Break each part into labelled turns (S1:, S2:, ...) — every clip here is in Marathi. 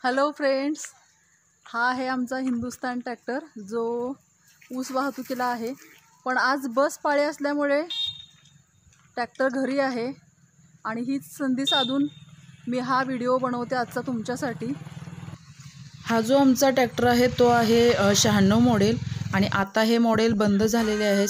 S1: हॅलो फ्रेंड्स, हा आहे आमचा हिंदुस्तान ट्रॅक्टर जो ऊस वाहतुकीला आहे। पण आज बस पाळी असल्यामुळे ट्रॅक्टर घरी आहे आणि हीच संधी साधून मी हा व्हिडिओ बनवते आजचा तुमच्यासाठी।
S2: हा जो आमचा ट्रॅक्टर आहे तो आहे 96 मॉडेल आणि आता हे मॉडेल बंद झालेले आहे।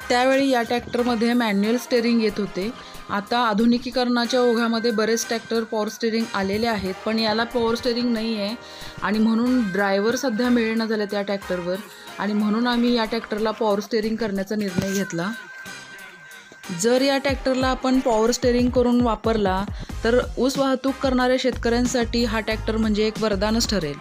S2: त्यावेळी या ट्रॅक्टरमध्ये मॅन्युअल स्टेअरिंग येत होते। आता आधुनिकीकरणाच्या ओघामध्ये बरेच ट्रॅक्टर पॉवर स्टेअरिंग आलेले आहेत, पण याला पॉवर स्टेअरिंग नाही आहे आणि म्हणून ड्रायव्हर सध्या मिळेना झाले त्या ट्रॅक्टरवर आणि म्हणून आम्ही या ट्रॅक्टरला पॉवर स्टेअरिंग करण्याचा निर्णय घेतला। जर या ट्रॅक्टरला आपण पॉवर स्टेअरिंग करून वापरला तर ऊस वाहतूक करणाऱ्या शेतकऱ्यांसाठी हा ट्रॅक्टर म्हणजे एक वरदानच ठरेल।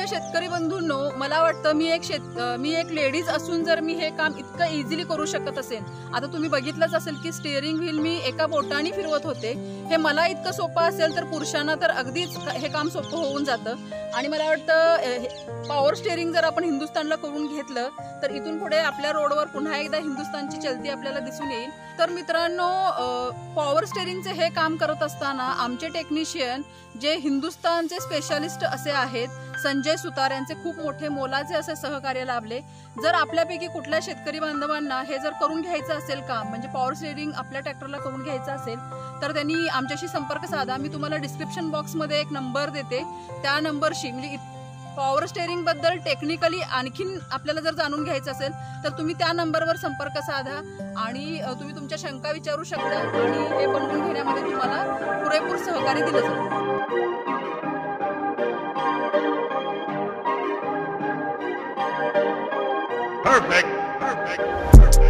S1: शेतकरी बंधूंनो, मला वाटतं मी एक लेडीज असून जर मी हे काम इतकं इझिली करू शकत असेल, आता तुम्ही बघितलंच असेल की स्टीअरिंग व्हील मी एका बोटाने फिरवत होते, हे मला इतकं सोपं असेल तर पुरुषांना तर अगदीच हे काम सोपं होऊन जातं। आणि मला वाटतं पॉवर स्टीअरिंग जर आपण हिंदुस्थानला करून घेतलं तर इथून पुढे आपल्या रोडवर पुन्हा एकदा हिंदुस्थानची चलती आपल्याला दिसून येईल। तर मित्रांनो, पॉवर स्टीअरिंगचे हे काम करत असताना आमचे टेक्निशियन जे हिंदुस्थानचे स्पेशालिस्ट असे आहेत, संजय सुतार यांचे खूप मोठे मोलाचे असे सहकार्य लाभले। जर आपल्यापैकी कुठल्या शेतकरी बांधवांना हे जर करून घ्यायचं असेल काम, म्हणजे पॉवर स्टीअरिंग आपल्या ट्रॅक्टरला करून घ्यायचं असेल तर त्यांनी आमच्याशी संपर्क साधा। मी तुम्हाला डिस्क्रिप्शन बॉक्समध्ये एक नंबर देते, त्या नंबरशी म्हणजे पॉवर स्टीअरिंग बद्दल टेक्निकली आणखीन आपल्याला जर जाणून घ्यायचं असेल तर तुम्ही त्या नंबरवर संपर्क साधा आणि तुम्ही तुमच्या शंका विचारू शकता आणि हे बनवून घेण्यामध्ये तुम्हाला पुरेपूर सहकार्य दिलं जाईल।
S3: Perfect.